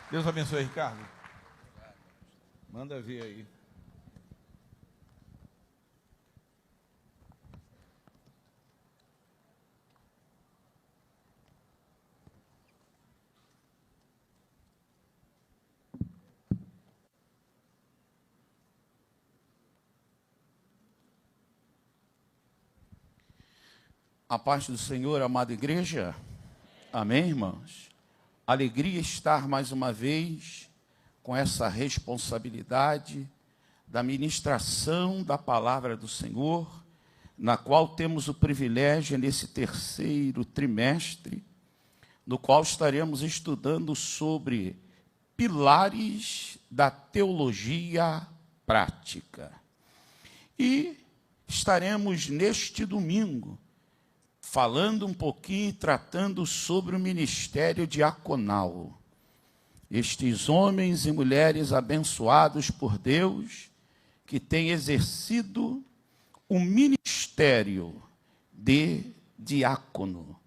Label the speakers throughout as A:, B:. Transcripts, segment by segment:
A: Deus abençoe, Ricardo. Manda ver aí.
B: A paz do Senhor, amada igreja. Amém, irmãos? Alegria estar mais uma vez com essa responsabilidade da ministração da palavra do Senhor, na qual temos o privilégio nesse terceiro trimestre, no qual estaremos estudando sobre pilares da teologia prática. E estaremos neste domingo falando um pouquinho, tratando sobre o ministério diaconal. Estes homens e mulheres abençoados por Deus, que têm exercido o ministério de diácono.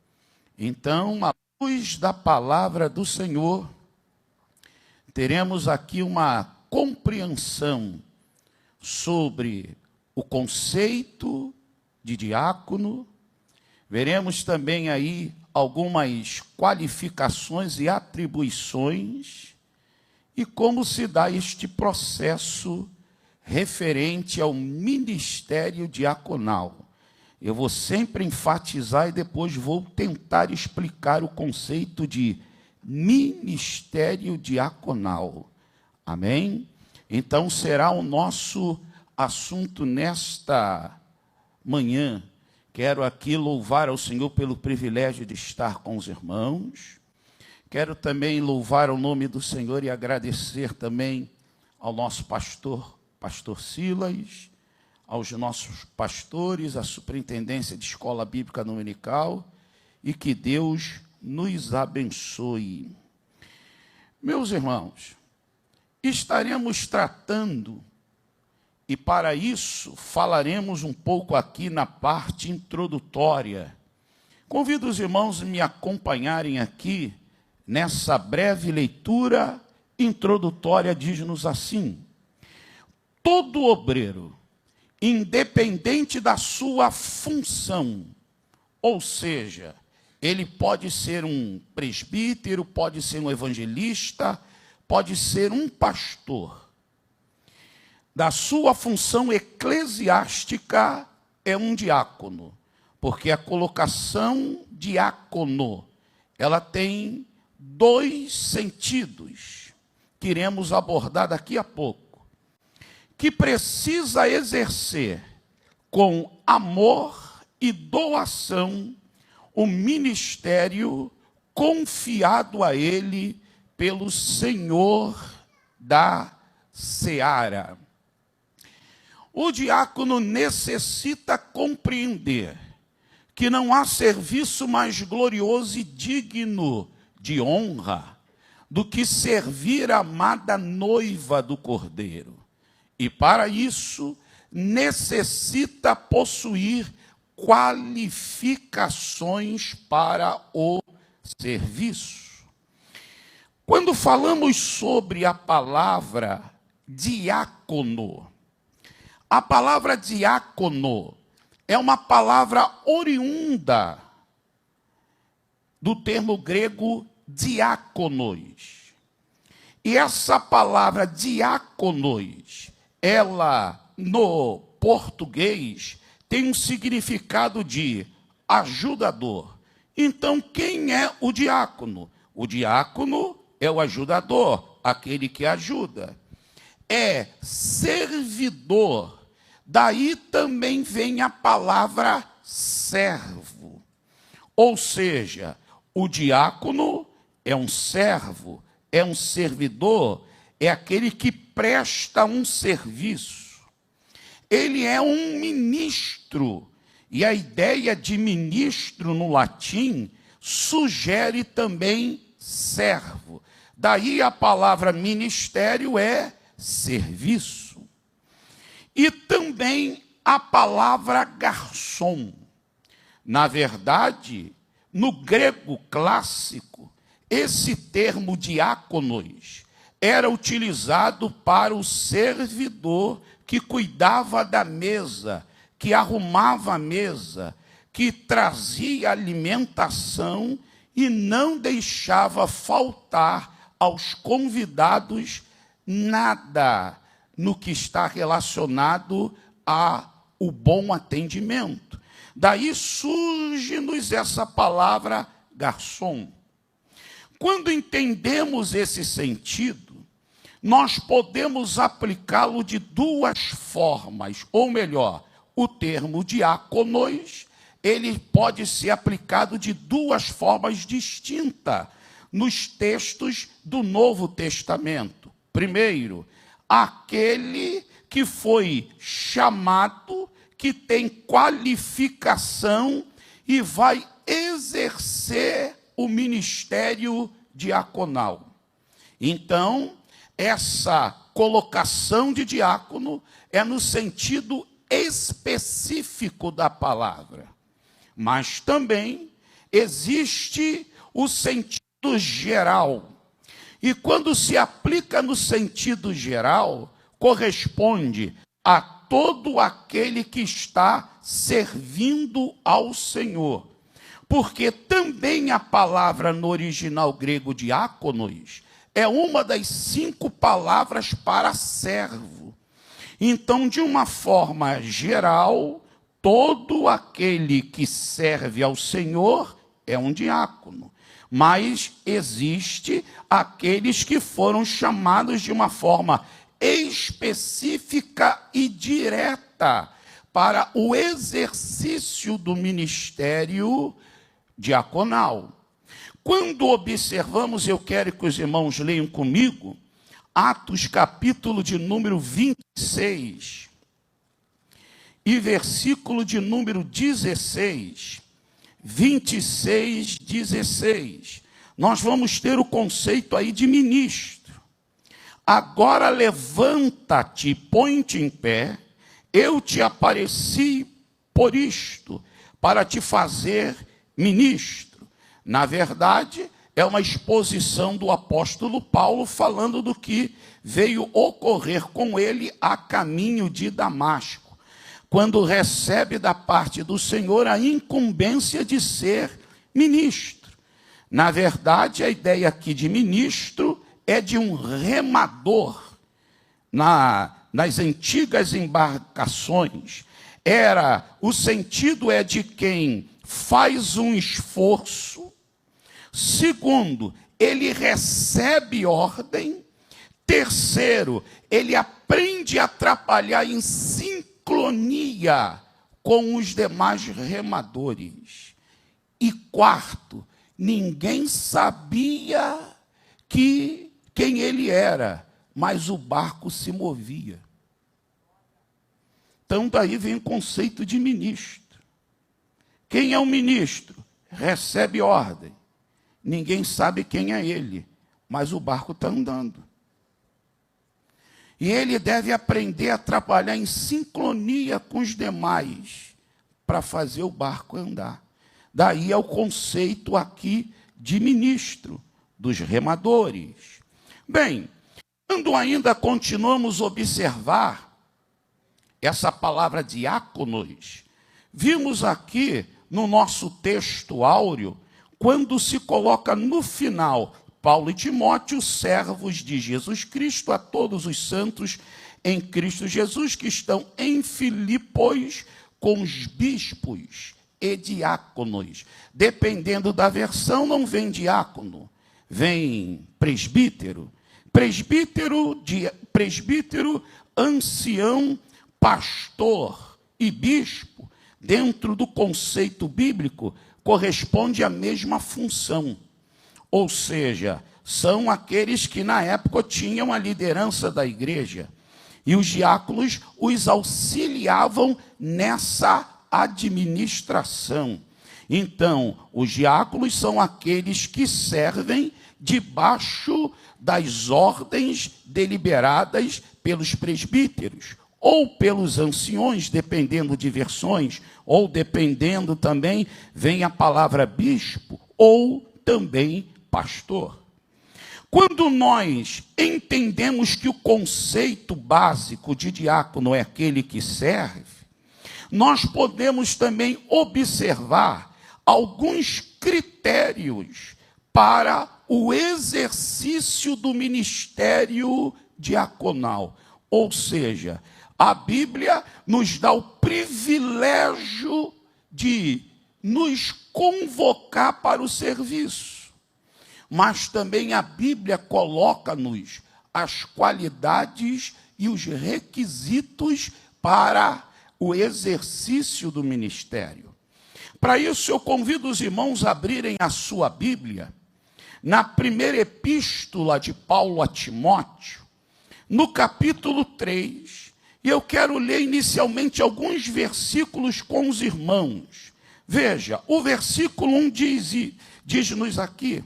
B: Então, à luz da palavra do Senhor, teremos aqui uma compreensão sobre o conceito de diácono. Veremos também aí algumas qualificações e atribuições e como se dá este processo referente ao ministério diaconal. Eu vou sempre enfatizar e depois vou tentar explicar o conceito de ministério diaconal. Amém? Então será o nosso assunto nesta manhã. Quero aqui louvar ao Senhor pelo privilégio de estar com os irmãos. Quero também louvar o nome do Senhor e agradecer também ao nosso pastor Silas, aos nossos pastores, à superintendência de escola bíblica dominical, e que Deus nos abençoe. Meus irmãos, estaremos tratando, e para isso falaremos um pouco aqui na parte introdutória. Convido os irmãos a me acompanharem aqui nessa breve leitura introdutória. Diz-nos assim: todo obreiro, independente da sua função, ou seja, ele pode ser um presbítero, pode ser um evangelista, pode ser um pastor, da sua função eclesiástica é um diácono, porque a colocação diácono, ela tem dois sentidos, que iremos abordar daqui a pouco, que precisa exercer com amor e doação o ministério confiado a ele pelo Senhor da seara. O diácono necessita compreender que não há serviço mais glorioso e digno de honra do que servir a amada noiva do Cordeiro. E para isso necessita possuir qualificações para o serviço. Quando falamos sobre a palavra diácono, a palavra diácono é uma palavra oriunda do termo grego diáconos. E essa palavra diáconos, ela no português tem um significado de ajudador. Então, quem é o diácono? O diácono é o ajudador, aquele que ajuda. É servidor. Daí também vem a palavra servo. Ou seja, o diácono é um servo, é um servidor, é aquele que presta um serviço. Ele é um ministro. E a ideia de ministro no latim sugere também servo. Daí a palavra ministério é serviço. E também a palavra garçom. Na verdade, no grego clássico, esse termo diáconos era utilizado para o servidor que cuidava da mesa, que arrumava a mesa, que trazia alimentação e não deixava faltar aos convidados nada no que está relacionado ao bom atendimento. Daí surge-nos essa palavra garçom. Quando entendemos esse sentido, nós podemos aplicá-lo de duas formas, ou melhor, o termo diáconos, ele pode ser aplicado de duas formas distintas nos textos do Novo Testamento. Primeiro, aquele que foi chamado, que tem qualificação e vai exercer o ministério diaconal. Então, essa colocação de diácono é no sentido específico da palavra. Mas também existe o sentido geral. E quando se aplica no sentido geral, corresponde a todo aquele que está servindo ao Senhor. Porque também a palavra no original grego diáconos é uma das 5 palavras para servo. Então, de uma forma geral, todo aquele que serve ao Senhor é um diácono. Mas existe aqueles que foram chamados de uma forma específica e direta para o exercício do ministério diaconal. Quando observamos, eu quero que os irmãos leiam comigo, Atos capítulo de número 26 e versículo de número 16, 26, 16. Nós vamos ter o conceito aí de ministro. Agora levanta-te, põe-te em pé, eu te apareci por isto, para te fazer ministro. Na verdade, é uma exposição do apóstolo Paulo falando do que veio ocorrer com ele a caminho de Damasco, quando recebe da parte do Senhor a incumbência de ser ministro. Na verdade, a ideia aqui de ministro é de um remador. Nas antigas embarcações, o sentido é de quem faz um esforço. Segundo, ele recebe ordem. Terceiro, ele aprende a trabalhar em sincronia com os demais remadores. E quarto, ninguém sabia quem ele era, mas o barco se movia. Então, daí vem o conceito de ministro. Quem é o ministro? Recebe ordem. Ninguém sabe quem é ele, mas o barco está andando. E ele deve aprender a trabalhar em sincronia com os demais para fazer o barco andar. Daí é o conceito aqui de ministro, dos remadores. Bem, quando ainda continuamos a observar essa palavra diáconos, vimos aqui no nosso texto áureo, quando se coloca no final, Paulo e Timóteo, servos de Jesus Cristo, a todos os santos em Cristo Jesus, que estão em Filipos com os bispos e diáconos. Dependendo da versão, não vem diácono, vem presbítero. Presbítero, ancião, pastor e bispo, dentro do conceito bíblico, corresponde à mesma função. Ou seja, são aqueles que na época tinham a liderança da igreja. E os diáconos os auxiliavam nessa administração. Então, os diáconos são aqueles que servem debaixo das ordens deliberadas pelos presbíteros, ou pelos anciões, dependendo de versões, ou dependendo também, vem a palavra bispo, ou também pastor, quando nós entendemos que o conceito básico de diácono é aquele que serve, nós podemos também observar alguns critérios para o exercício do ministério diaconal. Ou seja, a Bíblia nos dá o privilégio de nos convocar para o serviço. Mas também a Bíblia coloca-nos as qualidades e os requisitos para o exercício do ministério. Para isso, eu convido os irmãos a abrirem a sua Bíblia na primeira epístola de Paulo a Timóteo, no capítulo 3, e eu quero ler inicialmente alguns versículos com os irmãos. Veja, o versículo 1 diz-nos aqui: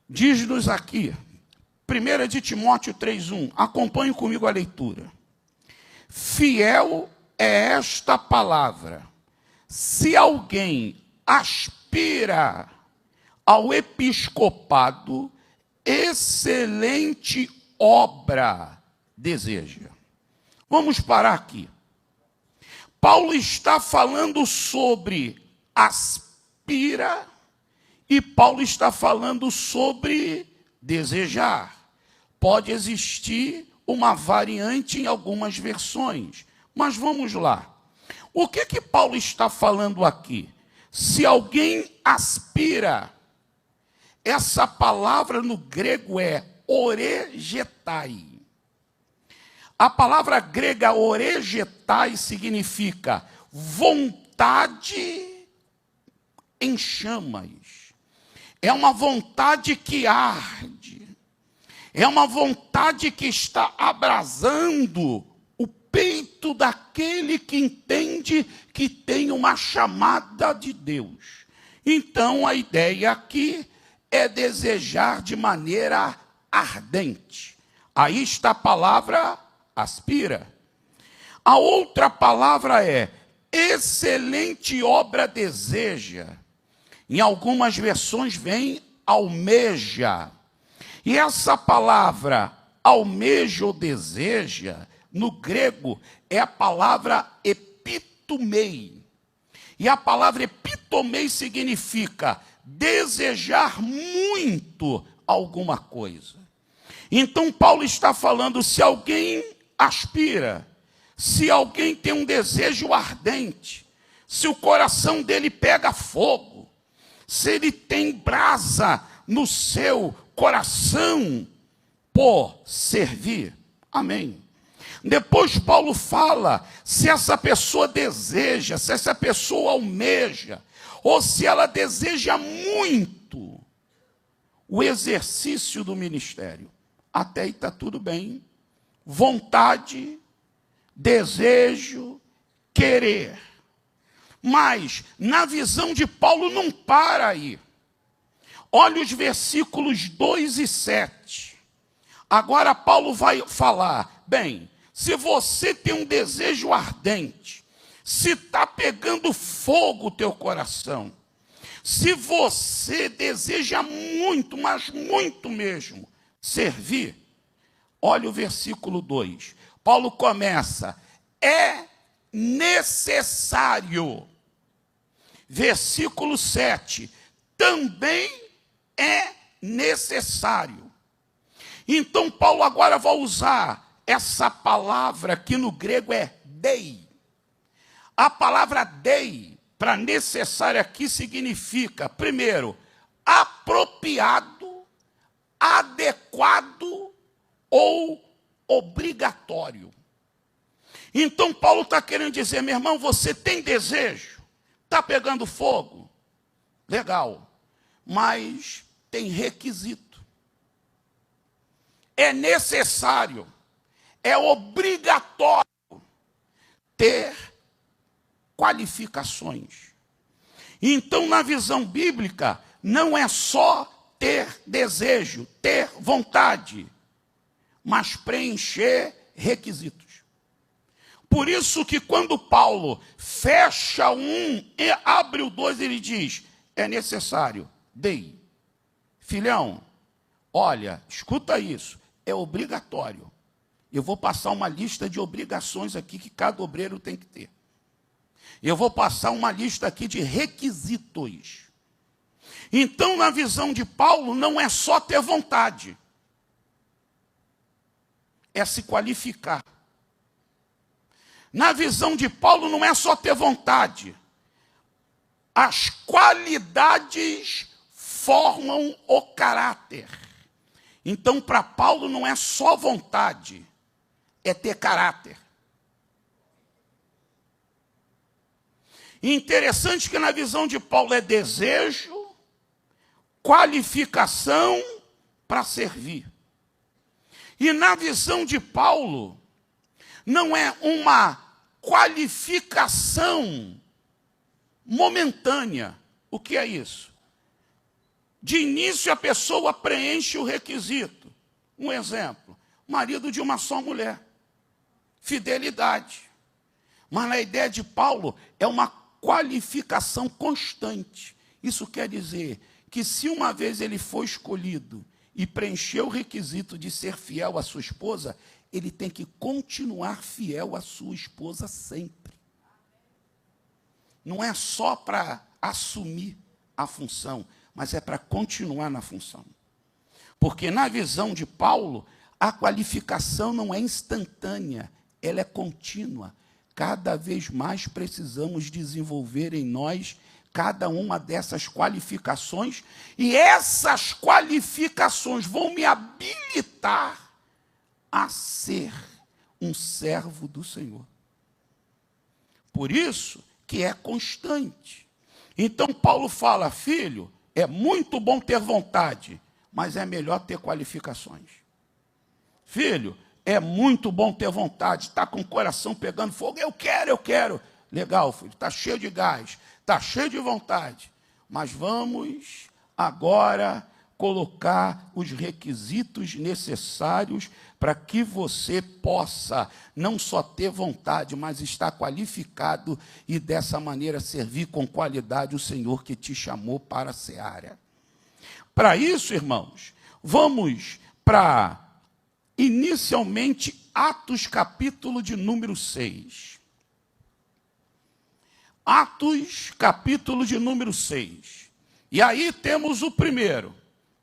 B: diz-nos aqui, 1 de Timóteo 3,1, acompanhe comigo a leitura. Fiel é esta palavra: se alguém aspira ao episcopado, excelente obra deseja. Vamos parar aqui. Paulo está falando sobre aspira, e Paulo está falando sobre desejar. Pode existir uma variante em algumas versões, mas vamos lá. O que Paulo está falando aqui? Se alguém aspira, essa palavra no grego é oregetai. A palavra grega oregetai significa vontade em chamas. É uma vontade que arde. É uma vontade que está abrasando o peito daquele que entende que tem uma chamada de Deus. Então, a ideia aqui é desejar de maneira ardente. Aí está a palavra aspira. A outra palavra é excelente obra deseja. Em algumas versões vem almeja. E essa palavra almeja ou deseja, no grego, é a palavra epitomei. E a palavra epitomei significa desejar muito alguma coisa. Então Paulo está falando, se alguém aspira, se alguém tem um desejo ardente, se o coração dele pega fogo, se ele tem brasa no seu coração por servir. Amém. Depois Paulo fala, se essa pessoa deseja, se essa pessoa almeja, ou se ela deseja muito o exercício do ministério. Até aí está tudo bem. Vontade, desejo, querer. Mas, na visão de Paulo, não para aí. Olha os versículos 2 e 7. Agora Paulo vai falar, bem, se você tem um desejo ardente, se está pegando fogo o teu coração, se você deseja muito, mas muito mesmo, servir, olha o versículo 2. Paulo começa, é necessário. Versículo 7, também é necessário. Então Paulo agora vai usar essa palavra que no grego é dei. A palavra dei, para necessário aqui, significa, primeiro, apropriado, adequado ou obrigatório. Então Paulo está querendo dizer, meu irmão, você tem desejo? Está pegando fogo? Legal. Mas tem requisito. É necessário, é obrigatório ter qualificações. Então, na visão bíblica, não é só ter desejo, ter vontade, mas preencher requisitos. Por isso que quando Paulo fecha um e abre o 2, ele diz, é necessário, dei. Filhão, olha, escuta isso, é obrigatório. Eu vou passar uma lista de obrigações aqui que cada obreiro tem que ter. Eu vou passar uma lista aqui de requisitos. Então, na visão de Paulo, não é só ter vontade. É se qualificar. Na visão de Paulo, não é só ter vontade. As qualidades formam o caráter. Então, para Paulo, não é só vontade, é ter caráter. E interessante que na visão de Paulo é desejo, qualificação para servir. E na visão de Paulo, não é uma qualificação momentânea. O que é isso? De início a pessoa preenche o requisito. Um exemplo, marido de uma só mulher. Fidelidade. Mas na ideia de Paulo é uma qualificação constante. Isso quer dizer que se uma vez ele foi escolhido e preencheu o requisito de ser fiel à sua esposa, ele tem que continuar fiel à sua esposa sempre. Não é só para assumir a função, mas é para continuar na função. Porque na visão de Paulo, a qualificação não é instantânea, ela é contínua. Cada vez mais precisamos desenvolver em nós cada uma dessas qualificações, e essas qualificações vão me habilitar a ser um servo do Senhor. Por isso que é constante. Então Paulo fala, filho, é muito bom ter vontade, mas é melhor ter qualificações. Filho, é muito bom ter vontade, está com o coração pegando fogo, eu quero. Legal, filho, está cheio de gás, está cheio de vontade. Mas vamos agora colocar os requisitos necessários para que você possa não só ter vontade, mas estar qualificado e dessa maneira servir com qualidade o Senhor que te chamou para a seara. Para isso, irmãos, vamos para, inicialmente, Atos capítulo de número 6. Atos capítulo de número 6. E aí temos o primeiro.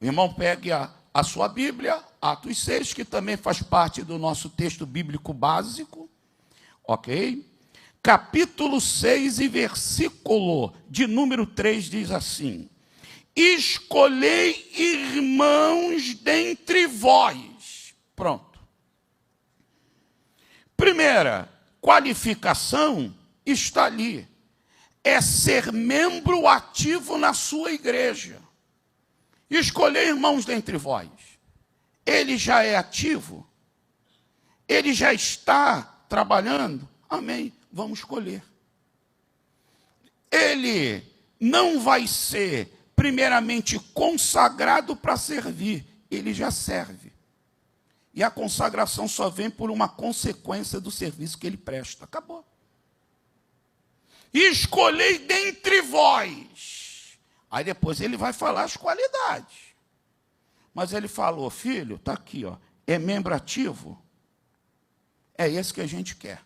B: O irmão pegue a sua Bíblia, Atos 6, que também faz parte do nosso texto bíblico básico. Ok? Capítulo 6 e versículo de número 3 diz assim: escolhei irmãos dentre vós. Pronto. Primeira qualificação está ali. É ser membro ativo na sua igreja. Escolher irmãos dentre vós. Ele já é ativo? Ele já está trabalhando? Amém. Vamos escolher. Ele não vai ser primeiramente consagrado para servir. Ele já serve. E a consagração só vem por uma consequência do serviço que ele presta. Acabou. Escolhei dentre vós. Aí depois ele vai falar as qualidades. Mas ele falou, filho, está aqui, ó, é membro ativo? É esse que a gente quer.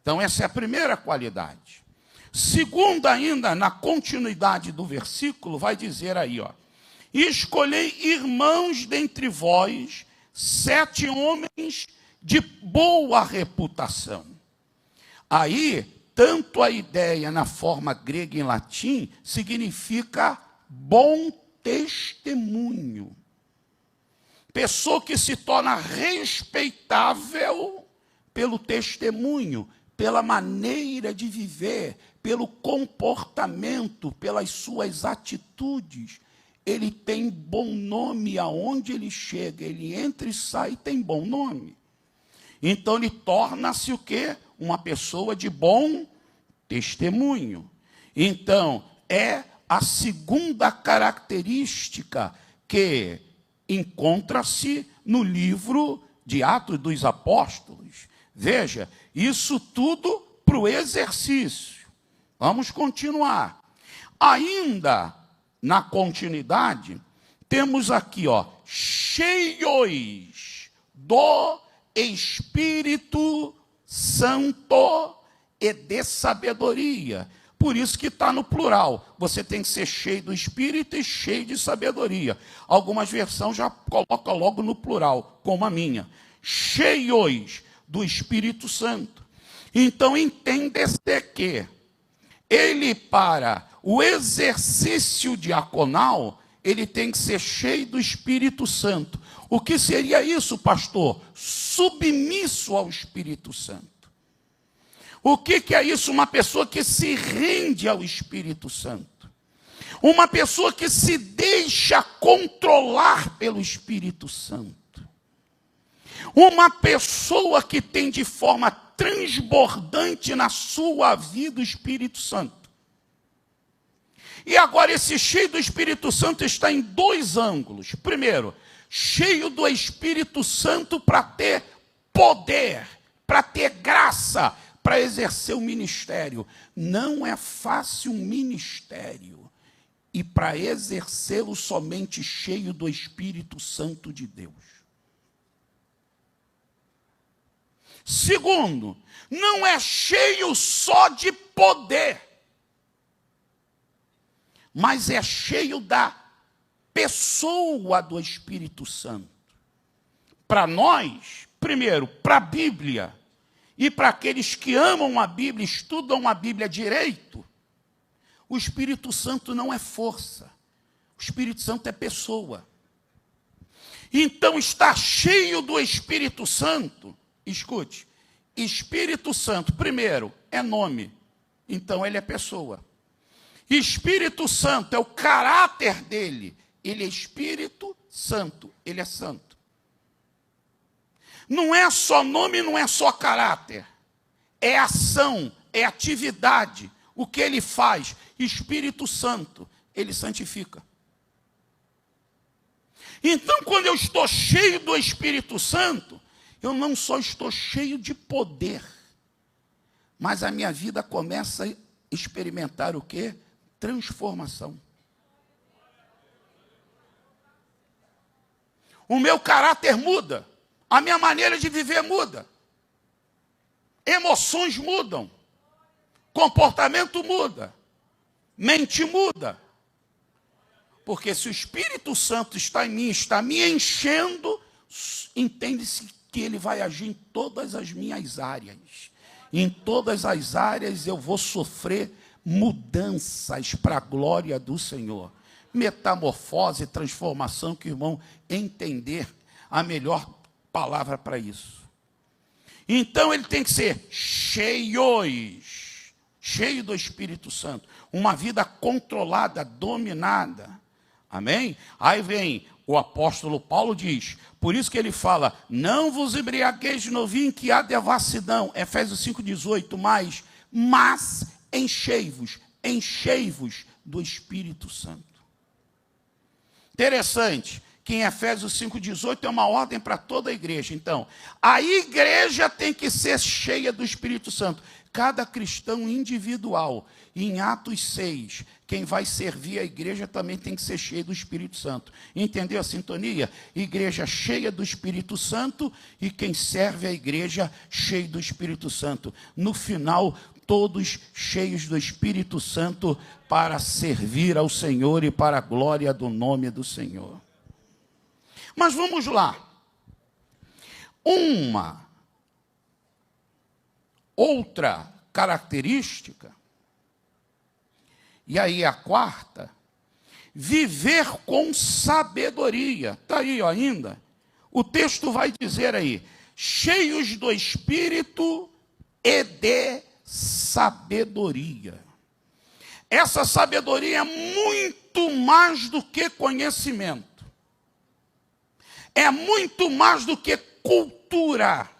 B: Então essa é a primeira qualidade. Segunda ainda, na continuidade do versículo, vai dizer aí, ó, escolhei irmãos dentre vós, 7 homens de boa reputação. Aí, tanto a ideia na forma grega e em latim significa bom testemunho. Pessoa que se torna respeitável pelo testemunho, pela maneira de viver, pelo comportamento, pelas suas atitudes. Ele tem bom nome aonde ele chega, ele entra e sai e tem bom nome. Então ele torna-se o quê? Uma pessoa de bom testemunho. Então, é a segunda característica que encontra-se no livro de Atos dos Apóstolos. Veja, isso tudo para o exercício. Vamos continuar. Ainda na continuidade, temos aqui, cheios do Espírito Santo e de sabedoria. Por isso que está no plural. Você tem que ser cheio do Espírito e cheio de sabedoria. Algumas versões já colocam logo no plural, como a minha. Cheios do Espírito Santo. Então, entende-se que ele, para o exercício diaconal, ele tem que ser cheio do Espírito Santo. O que seria isso, pastor? Submisso ao Espírito Santo. O que é isso? Uma pessoa que se rende ao Espírito Santo. Uma pessoa que se deixa controlar pelo Espírito Santo. Uma pessoa que tem de forma transbordante na sua vida o Espírito Santo. E agora esse cheio do Espírito Santo está em dois ângulos. Primeiro, cheio do Espírito Santo para ter poder, para ter graça, para exercer o ministério. Não é fácil um ministério. E para exercê-lo somente cheio do Espírito Santo de Deus. Segundo, não é cheio só de poder, mas é cheio da pessoa do Espírito Santo. Para nós, primeiro, para a Bíblia, e para aqueles que amam a Bíblia, estudam a Bíblia direito, o Espírito Santo não é força, o Espírito Santo é pessoa. Então, estar cheio do Espírito Santo, escute, Espírito Santo, primeiro, é nome, então ele é pessoa. Espírito Santo é o caráter dele, ele é Espírito Santo, ele é santo. Não é só nome, não é só caráter. É ação, é atividade. O que ele faz? Espírito Santo, ele santifica. Então, quando eu estou cheio do Espírito Santo, eu não só estou cheio de poder, mas a minha vida começa a experimentar o quê? Transformação. O meu caráter muda. A minha maneira de viver muda. Emoções mudam. Comportamento muda. Mente muda. Porque se o Espírito Santo está em mim, está me enchendo, entende-se que ele vai agir em todas as minhas áreas. Em todas as áreas eu vou sofrer mudanças para a glória do Senhor. Metamorfose, transformação, que o irmão entender a melhor palavra para isso. Então ele tem que ser cheio do Espírito Santo, uma vida controlada, dominada. Amém? Aí vem o apóstolo Paulo diz, por isso que ele fala, não vos embriagueis de novinho que há devassidão, Efésios 5,18, mas enchei-vos do Espírito Santo. Interessante, que em Efésios 5,18 é uma ordem para toda a igreja. Então, a igreja tem que ser cheia do Espírito Santo. Cada cristão individual. E em Atos 6, quem vai servir a igreja também tem que ser cheio do Espírito Santo. Entendeu a sintonia? Igreja cheia do Espírito Santo e quem serve a igreja cheio do Espírito Santo. No final, todos cheios do Espírito Santo para servir ao Senhor e para a glória do nome do Senhor. Mas vamos lá. Uma outra característica, e aí a quarta, viver com sabedoria. Está aí ainda. O texto vai dizer aí, cheios do Espírito e de sabedoria. Essa sabedoria é muito mais do que conhecimento. É muito mais do que cultura.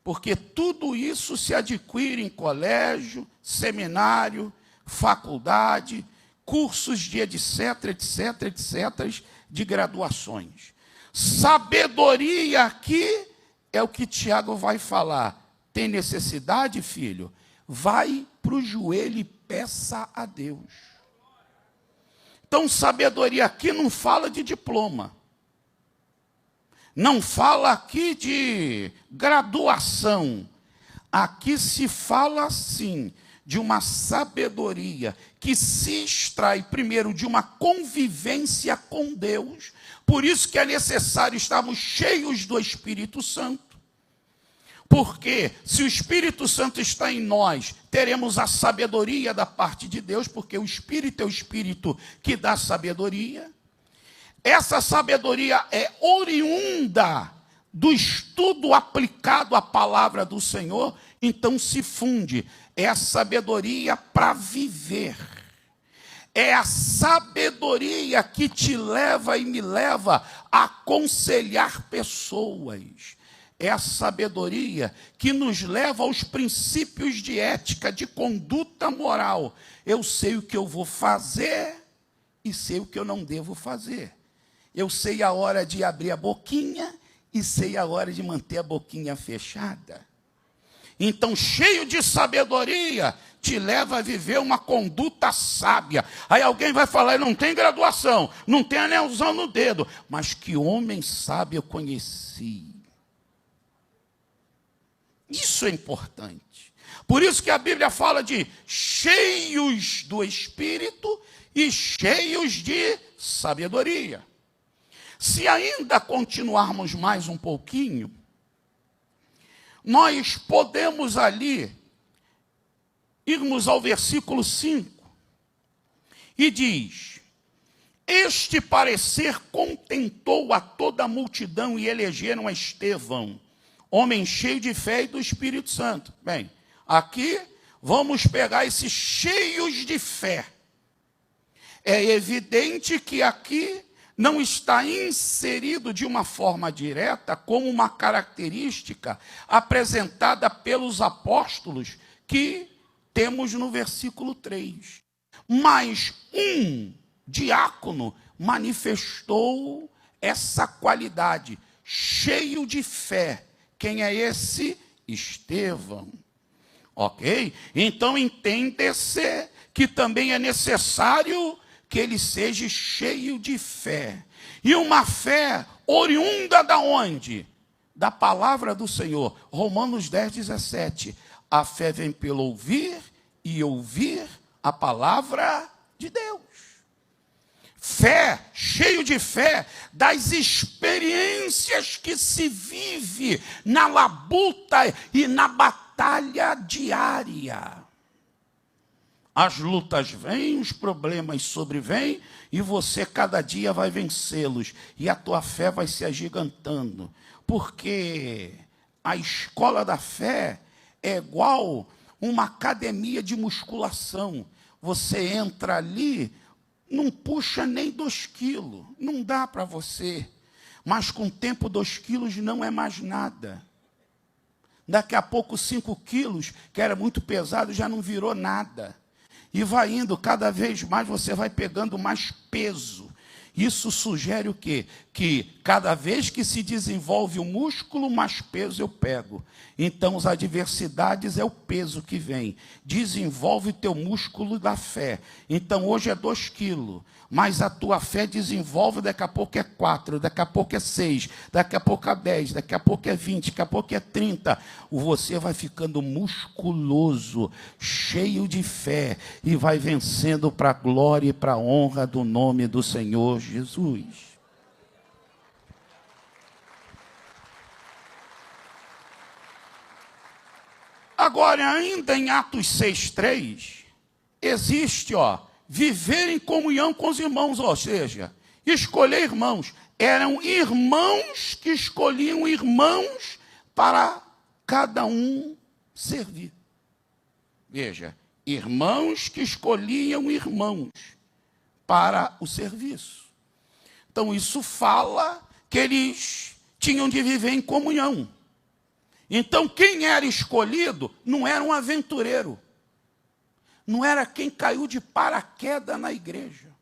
B: Porque tudo isso se adquire em colégio, seminário, faculdade, cursos de etc, de graduações. Sabedoria aqui é o que Tiago vai falar. Tem necessidade, filho? Vai para o joelho e peça a Deus. Então, sabedoria aqui não fala de diploma. Não fala aqui de graduação. Aqui se fala, sim, de uma sabedoria que se extrai, primeiro, de uma convivência com Deus. Por isso que é necessário estarmos cheios do Espírito Santo. Porque se o Espírito Santo está em nós, teremos a sabedoria da parte de Deus, porque o Espírito é o Espírito que dá sabedoria. Essa sabedoria é oriunda do estudo aplicado à palavra do Senhor, então se funde. É a sabedoria para viver. É a sabedoria que te leva e me leva a aconselhar pessoas. É a sabedoria que nos leva aos princípios de ética, de conduta moral. Eu sei o que eu vou fazer e sei o que eu não devo fazer. Eu sei a hora de abrir a boquinha e sei a hora de manter a boquinha fechada. Então, cheio de sabedoria, te leva a viver uma conduta sábia. Aí alguém vai falar, não tem graduação, não tem anelzão no dedo. Mas que homem sábio eu conheci. Isso é importante. Por isso que a Bíblia fala de cheios do Espírito e cheios de sabedoria. Se ainda continuarmos mais um pouquinho, nós podemos ali irmos ao versículo 5 e diz: este parecer contentou a toda a multidão e elegeram a Estevão, homem cheio de fé e do Espírito Santo. Bem, aqui vamos pegar esses cheios de fé. É evidente que aqui não está inserido de uma forma direta como uma característica apresentada pelos apóstolos que temos no versículo 3. Mas um diácono manifestou essa qualidade, cheio de fé. Quem é esse? Estevão. Ok? Então entende-se que também é necessário que ele seja cheio de fé. E uma fé oriunda da onde? Da palavra do Senhor. Romanos 10:17. A fé vem pelo ouvir e ouvir a palavra de Deus. Fé, cheio de fé, das experiências que se vive na labuta e na batalha diária. As lutas vêm, os problemas sobrevêm, e você cada dia vai vencê-los. E a tua fé vai se agigantando. Porque a escola da fé é igual uma academia de musculação. Você entra ali, não puxa nem 2 quilos. Não dá para você. Mas com o tempo 2 quilos não é mais nada. Daqui a pouco 5 quilos, que era muito pesado, já não virou nada. E vai indo, cada vez mais você vai pegando mais peso. Isso sugere o quê? Que cada vez que se desenvolve o músculo, mais peso eu pego. Então, as adversidades é o peso que vem. Desenvolve o teu músculo da fé. Então, hoje é 2 quilos. Mas a tua fé desenvolve, daqui a pouco é 4, daqui a pouco é 6, daqui a pouco é 10, daqui a pouco é 20, daqui a pouco é 30. Você vai ficando musculoso, cheio de fé, e vai vencendo para a glória e para a honra do nome do Senhor Jesus. Agora, ainda em Atos 6:3, existe, viver em comunhão com os irmãos, ou seja, escolher irmãos. Eram irmãos que escolhiam irmãos para cada um servir. Veja, irmãos que escolhiam irmãos para o serviço. Então, isso fala que eles tinham de viver em comunhão. Então, quem era escolhido não era um aventureiro. não era quem caiu de paraquedas na igreja.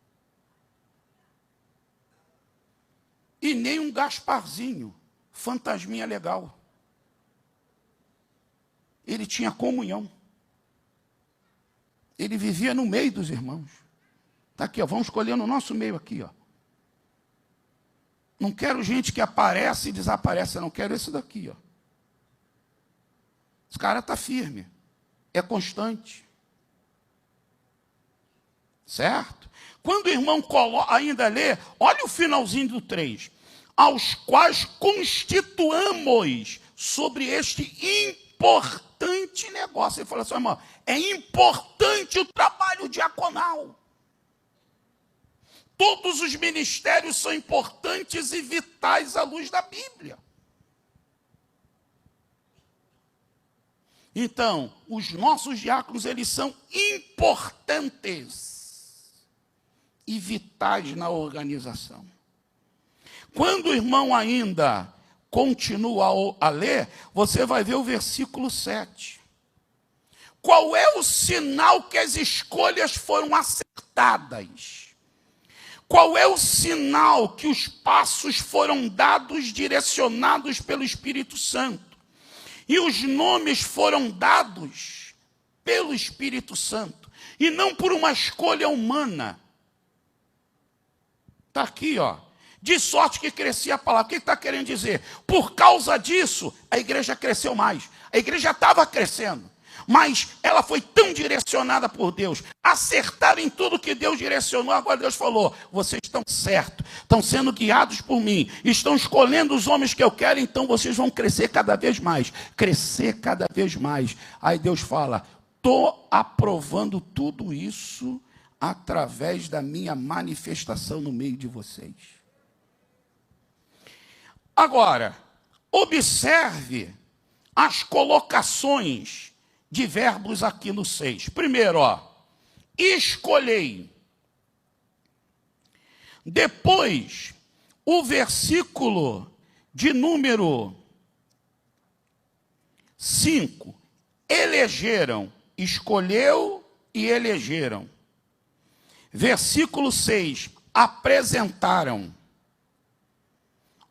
B: E nem um Gasparzinho, fantasminha legal. Ele tinha comunhão. Ele vivia no meio dos irmãos. Está aqui, ó, vamos escolher no nosso meio aqui, ó. Não quero gente que aparece e desaparece, eu não quero esse daqui, ó. Esse cara está firme, é constante. Certo? Quando o irmão ainda lê, olha o finalzinho do 3. Aos quais constituamos sobre este importante negócio. Ele fala assim, irmão, é importante o trabalho diaconal. Todos os ministérios são importantes e vitais à luz da Bíblia. Então, os nossos diáconos, eles são importantes e vitais na organização. Quando o irmão ainda continua a ler, você vai ver o versículo 7. Qual é o sinal que as escolhas foram acertadas? Qual é o sinal que os passos foram dados, direcionados pelo Espírito Santo? E os nomes foram dados pelo Espírito Santo, e não por uma escolha humana. Está aqui, ó. De sorte que crescia a palavra. O que está querendo dizer? Por causa disso, a igreja cresceu mais. A igreja estava crescendo, mas ela foi tão direcionada por Deus, acertaram em tudo que Deus direcionou. Agora Deus falou, vocês estão certos, estão sendo guiados por mim, estão escolhendo os homens que eu quero, então vocês vão crescer cada vez mais, crescer cada vez mais. Aí Deus fala, estou aprovando tudo isso através da minha manifestação no meio de vocês. Agora, observe as colocações de verbos aqui no 6. Primeiro, ó, escolhei. Depois, o versículo de número 5. Elegeram, escolheu e elegeram. Versículo 6. Apresentaram.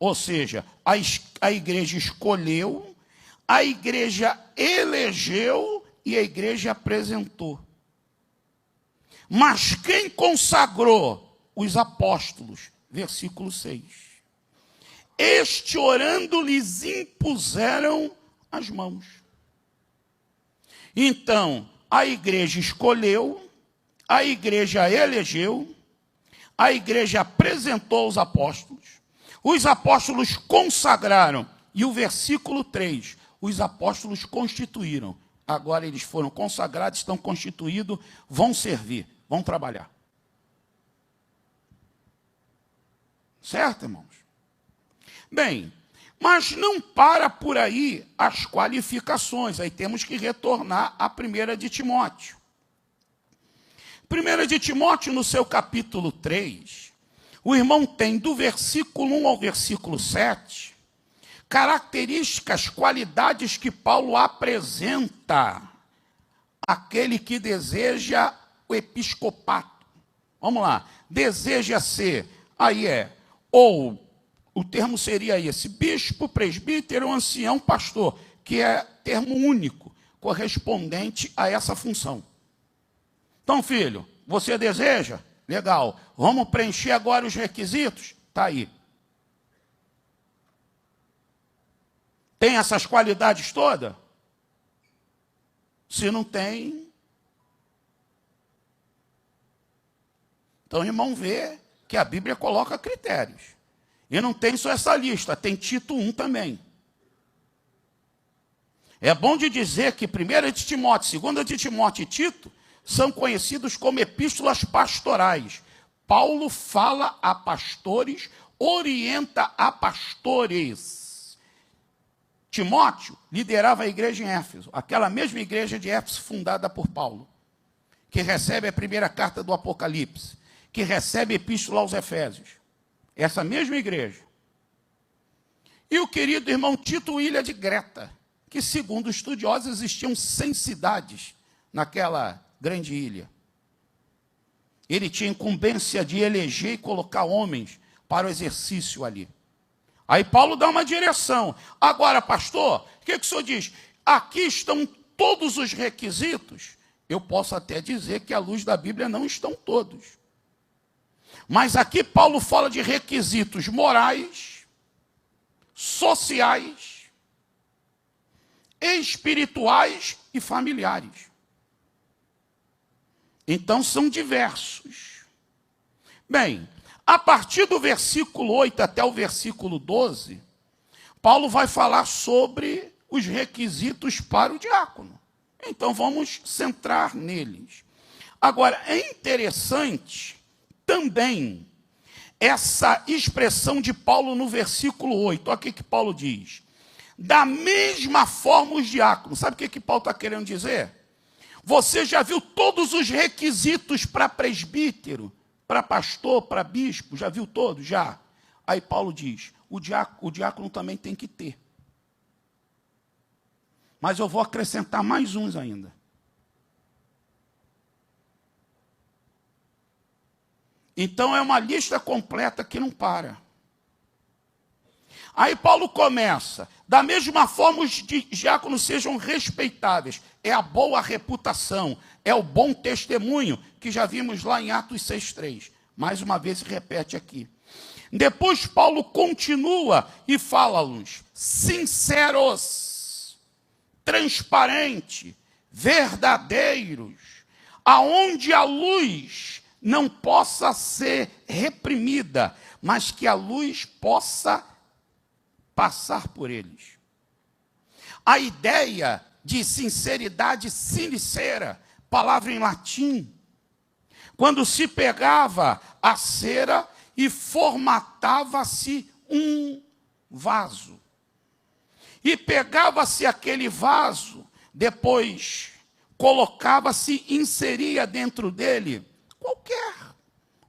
B: Ou seja, a igreja escolheu, a igreja elegeu e a igreja apresentou. Mas quem consagrou? Os apóstolos. Versículo 6. Este orando lhes impuseram as mãos. Então, a igreja escolheu, a igreja elegeu, a igreja apresentou os apóstolos consagraram. E o versículo 3, os apóstolos constituíram. Agora eles foram consagrados, estão constituídos, vão servir, vão trabalhar. Certo, irmãos? Bem, mas não para por aí as qualificações. Aí temos que retornar à 1 de Timóteo. 1 de Timóteo, no seu capítulo 3, o irmão tem do versículo 1 ao versículo 7, características, qualidades que Paulo apresenta àquele que deseja o episcopato. Vamos lá, deseja ser, ou o termo seria esse, bispo, presbítero, ancião, pastor, que é termo único, correspondente a essa função. Então, filho, você deseja? Legal. Vamos preencher agora os requisitos? Está aí. Tem essas qualidades todas? Se não tem, então, irmão, vê que a Bíblia coloca critérios. E não tem só essa lista, tem Tito 1 também. É bom de dizer que 1 de Timóteo, 2 de Timóteo e Tito são conhecidos como epístolas pastorais. Paulo fala a pastores, orienta a pastores. Timóteo liderava a igreja em Éfeso, aquela mesma igreja de Éfeso fundada por Paulo, que recebe a primeira carta do Apocalipse, que recebe a epístola aos Efésios. Essa mesma igreja. E o querido irmão Tito, ilha de Creta, que segundo estudiosos existiam 100 cidades naquela grande ilha. Ele tinha incumbência de eleger e colocar homens para o exercício ali. Aí Paulo dá uma direção. Agora, pastor, o que o senhor diz? Aqui estão todos os requisitos. Eu posso até dizer que à luz da Bíblia não estão todos. Mas aqui Paulo fala de requisitos morais, sociais, espirituais e familiares. Então são diversos. Bem, a partir do versículo 8 até o versículo 12, Paulo vai falar sobre os requisitos para o diácono. Então vamos centrar neles. Agora, é interessante também essa expressão de Paulo no versículo 8. Olha o que Paulo diz. Da mesma forma os diáconos. Sabe o que Paulo está querendo dizer? Você já viu todos os requisitos para presbítero, para pastor, para bispo? Já viu todos? Já. Aí Paulo diz, o diácono também tem que ter. Mas eu vou acrescentar mais uns ainda. Então é uma lista completa que não para. Aí Paulo começa, da mesma forma os diáconos sejam respeitáveis. É a boa reputação, é o bom testemunho, que já vimos lá em Atos 6,3. Mais uma vez repete aqui. Depois Paulo continua e fala-nos, sinceros, transparentes, verdadeiros, aonde a luz não possa ser reprimida, mas que a luz possa passar por eles. A ideia de sinceridade sincera, palavra em latim, quando se pegava a cera e formatava-se um vaso. E pegava-se aquele vaso, depois colocava-se, inseria dentro dele qualquer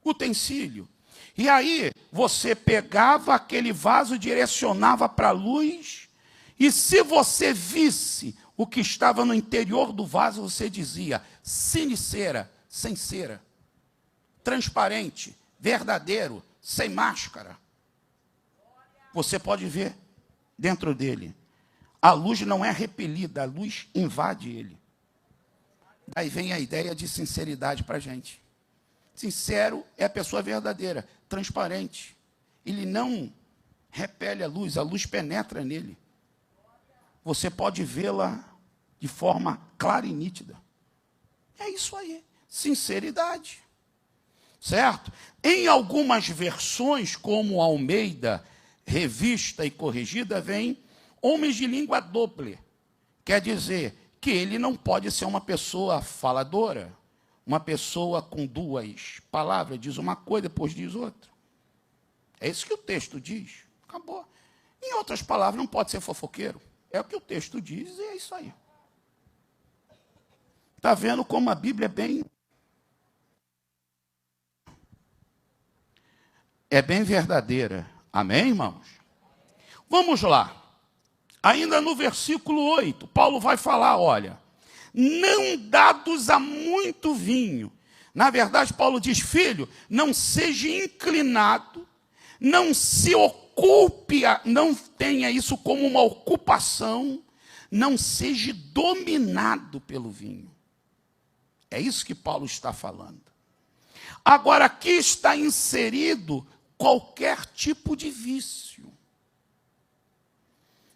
B: utensílio. E aí você pegava aquele vaso, direcionava para a luz, e se você visse o que estava no interior do vaso, você dizia, sincera, sem cera, transparente, verdadeiro, sem máscara. Você pode ver dentro dele. A luz não é repelida, a luz invade ele. Daí vem a ideia de sinceridade para a gente. Sincero é a pessoa verdadeira, transparente. Ele não repele a luz penetra nele. Você pode vê-la de forma clara e nítida. É isso aí, sinceridade. Certo? Em algumas versões, como Almeida, Revista e Corrigida, vem homens de língua doble. Quer dizer que ele não pode ser uma pessoa faladora, uma pessoa com duas palavras, diz uma coisa, depois diz outra. É isso que o texto diz. Acabou. Em outras palavras, não pode ser fofoqueiro. É o que o texto diz e é isso aí. Está vendo como a Bíblia é bem verdadeira. Amém, irmãos? Vamos lá. Ainda no versículo 8, Paulo vai falar, olha, não dados a muito vinho. Na verdade, Paulo diz, filho, não seja inclinado, não se ocupe, não tenha isso como uma ocupação, não seja dominado pelo vinho. É isso que Paulo está falando. Agora, aqui está inserido qualquer tipo de vício.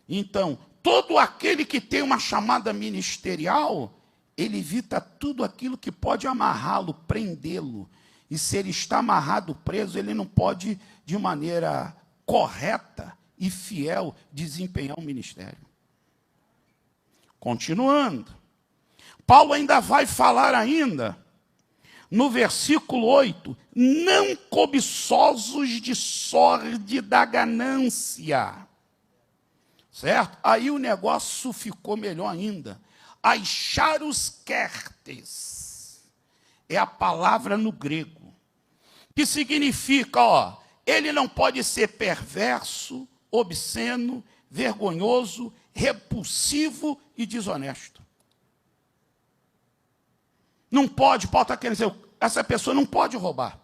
B: Então, todo aquele que tem uma chamada ministerial, ele evita tudo aquilo que pode amarrá-lo, prendê-lo. E se ele está amarrado, preso, ele não pode, de maneira correta e fiel, desempenhar um ministério. Continuando. Paulo ainda vai falar ainda, no versículo 8, não cobiçosos de sórdida ganância. Certo? Aí o negócio ficou melhor ainda. Acharos quertes. É a palavra no grego. Que significa, ó, ele não pode ser perverso, obsceno, vergonhoso, repulsivo e desonesto. Não pode, Paulo está querendo dizer, essa pessoa não pode roubar.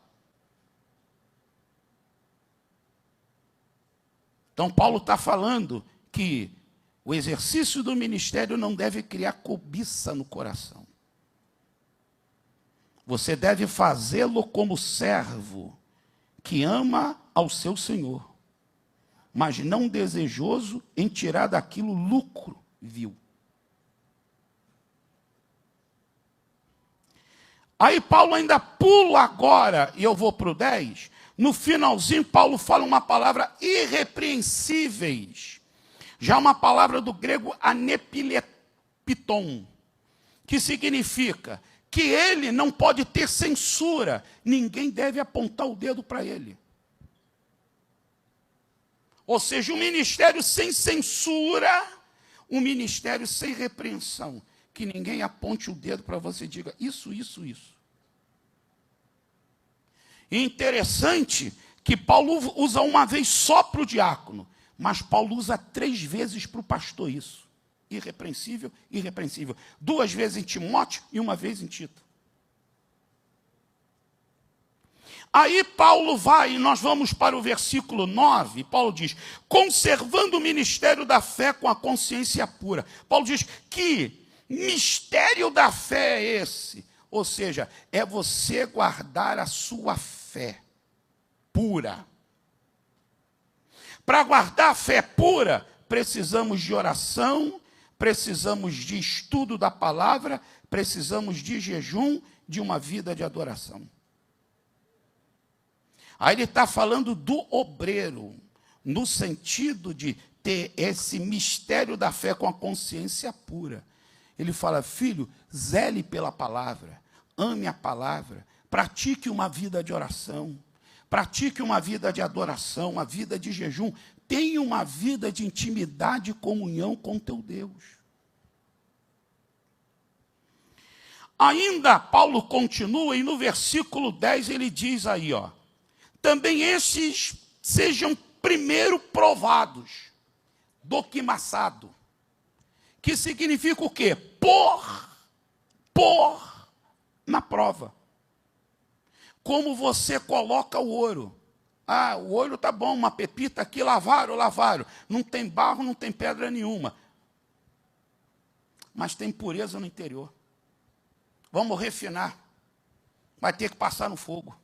B: Então, Paulo está falando que o exercício do ministério não deve criar cobiça no coração. Você deve fazê-lo como servo que ama ao seu Senhor, mas não desejoso em tirar daquilo lucro vil. Aí Paulo ainda pula agora, e eu vou para o 10, no finalzinho Paulo fala uma palavra irrepreensíveis, já uma palavra do grego anepilepiton, que significa que ele não pode ter censura, ninguém deve apontar o dedo para ele. Ou seja, um ministério sem censura, um ministério sem repreensão, que ninguém aponte o dedo para você e diga isso, isso, isso. E interessante que Paulo usa uma vez só para o diácono, mas Paulo usa 3 vezes para o pastor isso. Irrepreensível, irrepreensível. 2 vezes em Timóteo e 1 vez em Tito. Aí Paulo vai, e nós vamos para o versículo 9, Paulo diz, conservando o ministério da fé com a consciência pura. Paulo diz, que mistério da fé é esse? Ou seja, é você guardar a sua fé pura. Para guardar a fé pura, precisamos de oração, precisamos de estudo da palavra, precisamos de jejum, de uma vida de adoração. Aí ele está falando do obreiro, no sentido de ter esse mistério da fé com a consciência pura. Ele fala, filho, zele pela palavra, ame a palavra, pratique uma vida de oração, pratique uma vida de adoração, uma vida de jejum, tenha uma vida de intimidade e comunhão com teu Deus. Ainda Paulo continua e no versículo 10 ele diz aí, ó, também esses sejam primeiro provados, doquimaçado, que significa o quê? Pôr na prova. Como você coloca o ouro. Ah, o ouro tá bom, uma pepita aqui, lavaram. Não tem barro, não tem pedra nenhuma. Mas tem pureza no interior. Vamos refinar. Vai ter que passar no fogo.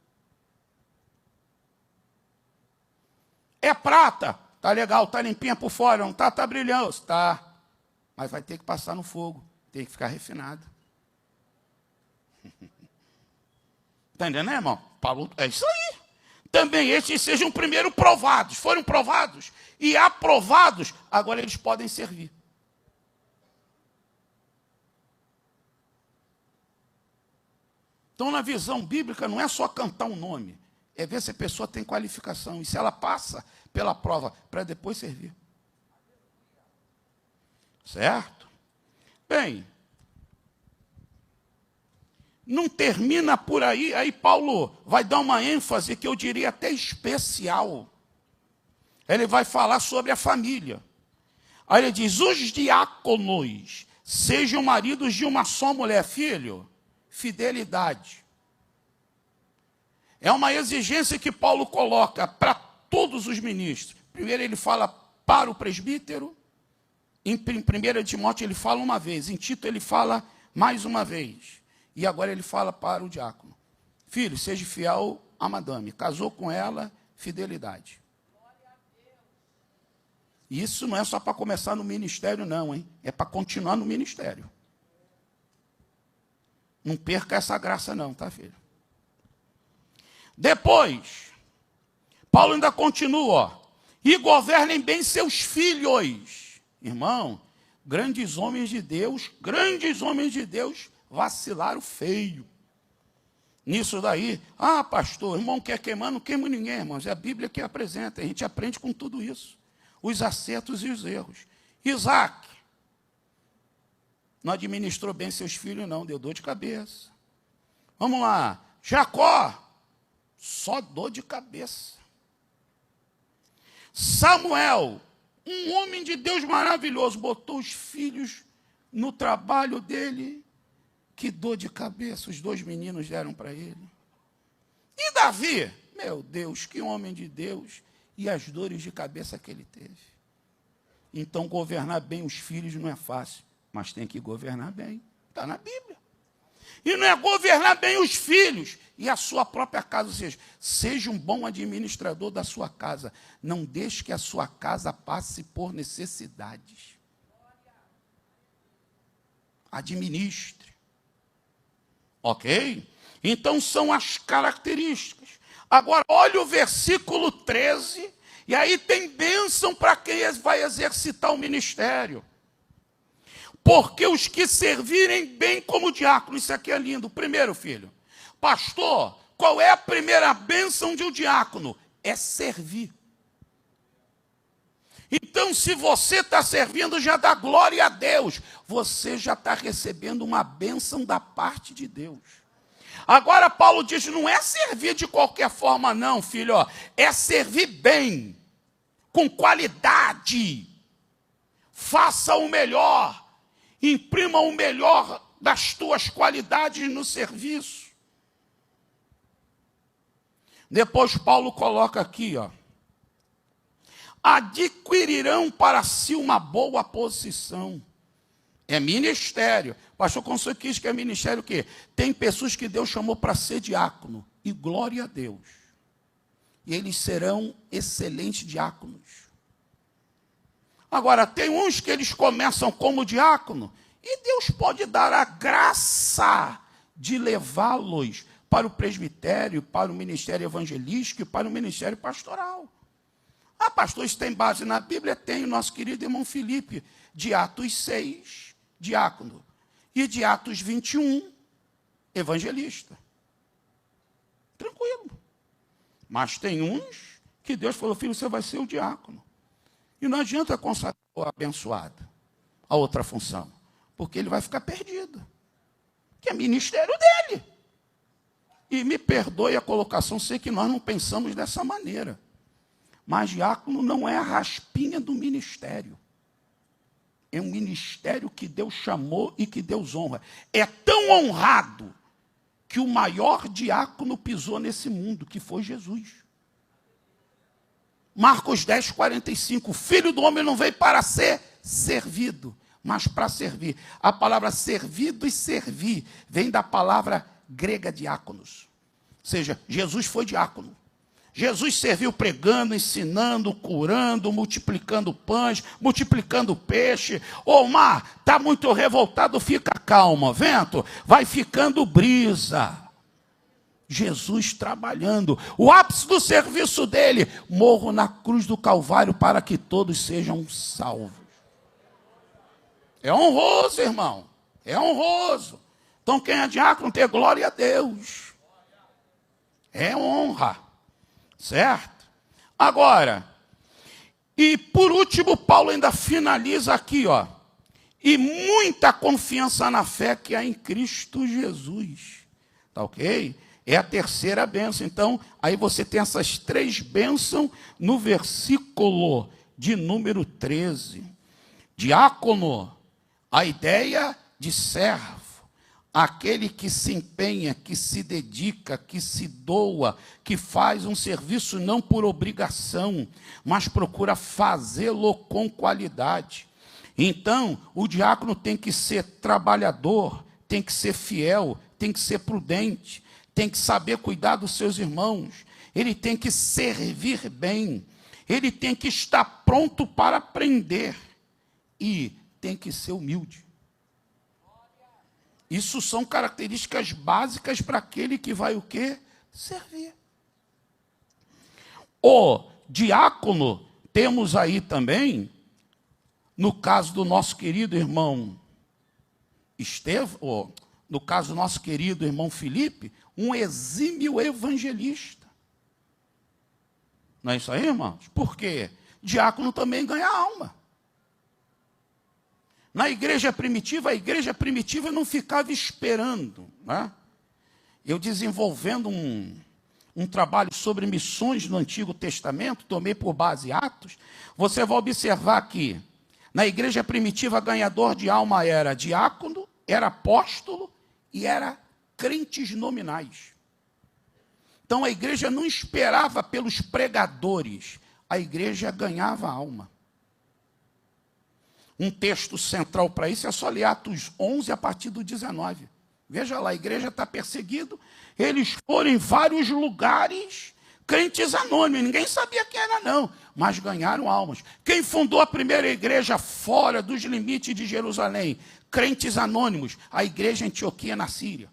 B: É prata. Tá legal, tá limpinha por fora, não tá? Tá brilhando. Tá. Mas vai ter que passar no fogo. Tem que ficar refinado. Está entendendo, irmão? Paulo, é isso aí. Também estes sejam primeiro provados. Foram provados e aprovados, agora eles podem servir. Então, na visão bíblica, não é só cantar um nome, é ver se a pessoa tem qualificação e se ela passa pela prova para depois servir. Certo? Bem, não termina por aí, aí Paulo vai dar uma ênfase que eu diria até especial. Ele vai falar sobre a família. Aí ele diz, os diáconos sejam maridos de uma só mulher. Filho, fidelidade. É uma exigência que Paulo coloca para todos os ministros. Primeiro ele fala para o presbítero, em 1 Timóteo ele fala uma vez, em Tito ele fala mais uma vez. E agora ele fala para o diácono. Filho, seja fiel à madame. Casou com ela, fidelidade. Isso não é só para começar no ministério, não, hein? É para continuar no ministério. Não perca essa graça, não, tá, filho? Depois, Paulo ainda continua, ó. E governem bem seus filhos. Irmão, grandes homens de Deus, vacilaram feio. Nisso daí, pastor, irmão quer queimar, não queima ninguém, irmãos. É a Bíblia que apresenta, a gente aprende com tudo isso. Os acertos e os erros. Isaac não administrou bem seus filhos, não, deu dor de cabeça. Vamos lá, Jacó, só dor de cabeça. Samuel, um homem de Deus maravilhoso, botou os filhos no trabalho dele, Que dor de cabeça os 2 meninos deram para ele. E Davi? Meu Deus, que homem de Deus. E as dores de cabeça que ele teve. Então, governar bem os filhos não é fácil, mas tem que governar bem. Está na Bíblia. E não é governar bem os filhos e a sua própria casa. Ou seja um bom administrador da sua casa. Não deixe que a sua casa passe por necessidades. Administre. Ok? Então, são as características. Agora, olha o versículo 13, e aí tem bênção para quem vai exercitar o ministério. Porque os que servirem bem como diácono, isso aqui é lindo. Primeiro, filho, pastor, qual é a primeira bênção de um diácono? É servir. Então, se você está servindo, já dá glória a Deus. Você já está recebendo uma bênção da parte de Deus. Agora, Paulo diz, não é servir de qualquer forma, não, filho. É servir bem, com qualidade. Faça o melhor. Imprima o melhor das tuas qualidades no serviço. Depois Paulo coloca aqui, adquirirão para si uma boa posição. É ministério. Pastor Conselho quis que é ministério o quê? Tem pessoas que Deus chamou para ser diácono. E glória a Deus. E eles serão excelentes diáconos. Agora, tem uns que eles começam como diácono. E Deus pode dar a graça de levá-los para o presbitério, para o ministério evangelístico e para o ministério pastoral. Ah, pastor, isso tem base na Bíblia? Tem o nosso querido irmão Filipe, de Atos 6, diácono. E de Atos 21, evangelista. Tranquilo. Mas tem uns que Deus falou, filho, você vai ser o diácono. E não adianta consagrar o abençoado a outra função, porque ele vai ficar perdido. Que é ministério dele. E me perdoe a colocação, sei que nós não pensamos dessa maneira. Mas diácono não é a raspinha do ministério. É um ministério que Deus chamou e que Deus honra. É tão honrado que o maior diácono pisou nesse mundo, que foi Jesus. Marcos 10, 45. O Filho do homem não veio para ser servido, mas para servir. A palavra servido e servir vem da palavra grega diáconos. Ou seja, Jesus foi diácono. Jesus serviu pregando, ensinando, curando, multiplicando pães, multiplicando peixe. Ô mar, está muito revoltado, fica calmo, vento, vai ficando brisa. Jesus trabalhando. O ápice do serviço dele, morro na cruz do Calvário para que todos sejam salvos. É honroso, irmão. É honroso. Então quem é diácono tem glória a Deus. É honra. Certo? Agora, e por último, Paulo ainda finaliza aqui, e muita confiança na fé que há em Cristo Jesus. Tá ok? É a terceira bênção. Então, aí você tem essas 3 bênçãos no versículo de número 13. Diácono, a ideia de servo. Aquele que se empenha, que se dedica, que se doa, que faz um serviço não por obrigação, mas procura fazê-lo com qualidade. Então, o diácono tem que ser trabalhador, tem que ser fiel, tem que ser prudente, tem que saber cuidar dos seus irmãos, ele tem que servir bem, ele tem que estar pronto para aprender e tem que ser humilde. Isso são características básicas para aquele que vai o quê? Servir. O diácono, temos aí também, no caso do nosso querido irmão Estevão, no caso do nosso querido irmão Filipe, um exímio evangelista. Não é isso aí, irmãos? Por quê? Diácono também ganha alma. Na igreja primitiva, a igreja primitiva não ficava esperando. Né? Eu desenvolvendo um trabalho sobre missões no Antigo Testamento, tomei por base Atos, você vai observar que na igreja primitiva, ganhador de alma era diácono, era apóstolo e eram crentes nominais. Então a igreja não esperava pelos pregadores, a igreja ganhava alma. Um texto central para isso é só ler Atos 11 a partir do 19. Veja lá, a igreja está perseguida, eles foram em vários lugares, crentes anônimos, ninguém sabia quem era não, mas ganharam almas. Quem fundou a primeira igreja fora dos limites de Jerusalém? Crentes anônimos, a igreja em Antioquia, na Síria.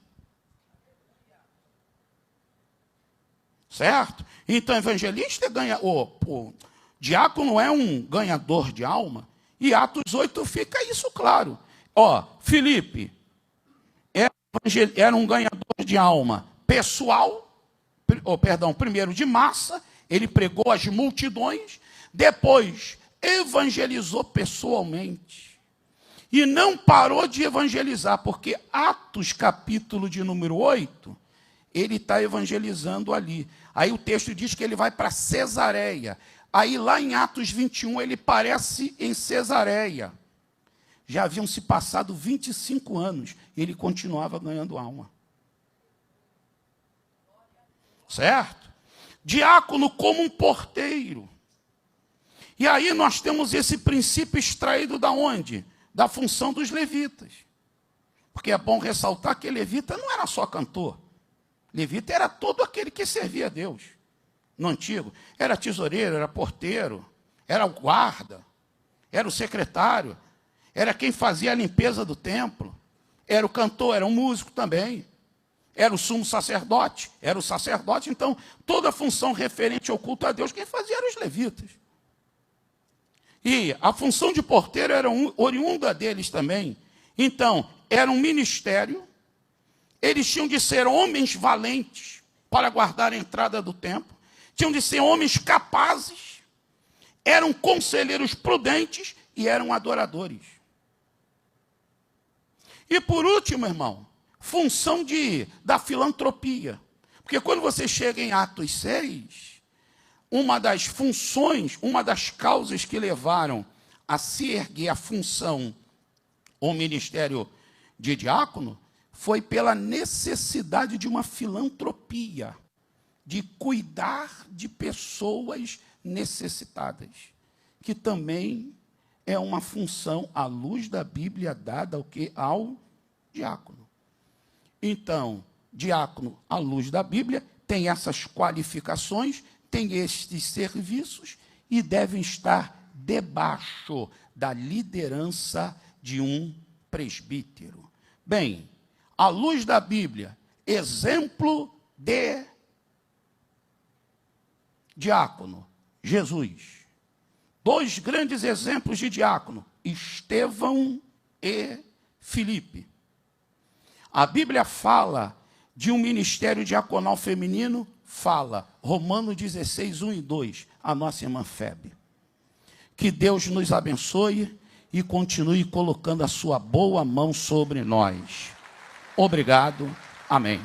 B: Certo? Então, evangelista ganha, o diácono é um ganhador de alma, e Atos 8 fica isso claro. Filipe era um ganhador de alma pessoal, primeiro de massa, ele pregou às multidões, depois evangelizou pessoalmente. E não parou de evangelizar, porque Atos, capítulo de número 8, ele está evangelizando ali. Aí o texto diz que ele vai para Cesareia. Aí lá em Atos 21, ele aparece em Cesareia. Já haviam se passado 25 anos, e ele continuava ganhando alma. Certo? Diácono como um porteiro. E aí nós temos esse princípio extraído da onde? Da função dos levitas. Porque é bom ressaltar que levita não era só cantor. Levita era todo aquele que servia a Deus. No antigo, era tesoureiro, era porteiro, era o guarda, era o secretário, era quem fazia a limpeza do templo, era o cantor, era um músico também, era o sumo sacerdote, era o sacerdote. Então, toda a função referente ao culto a Deus, quem fazia eram os levitas. E a função de porteiro era oriunda deles também. Então, era um ministério, eles tinham de ser homens valentes para guardar a entrada do templo, tinham de ser homens capazes, eram conselheiros prudentes e eram adoradores. E por último, irmão, função da filantropia. Porque quando você chega em Atos 6, uma das funções, uma das causas que levaram a se erguer a função, o ministério de diácono, foi pela necessidade de uma filantropia, de cuidar de pessoas necessitadas, que também é uma função, à luz da Bíblia, dada ao diácono. Então, diácono, à luz da Bíblia, tem essas qualificações, tem estes serviços e devem estar debaixo da liderança de um presbítero. Bem, à luz da Bíblia, exemplo de diácono, Jesus. Dois grandes exemplos de diácono, Estevão e Filipe. A Bíblia fala de um ministério diaconal feminino, fala, Romanos 16, 1 e 2, a nossa irmã Febe. Que Deus nos abençoe e continue colocando a sua boa mão sobre nós. Obrigado. Amém.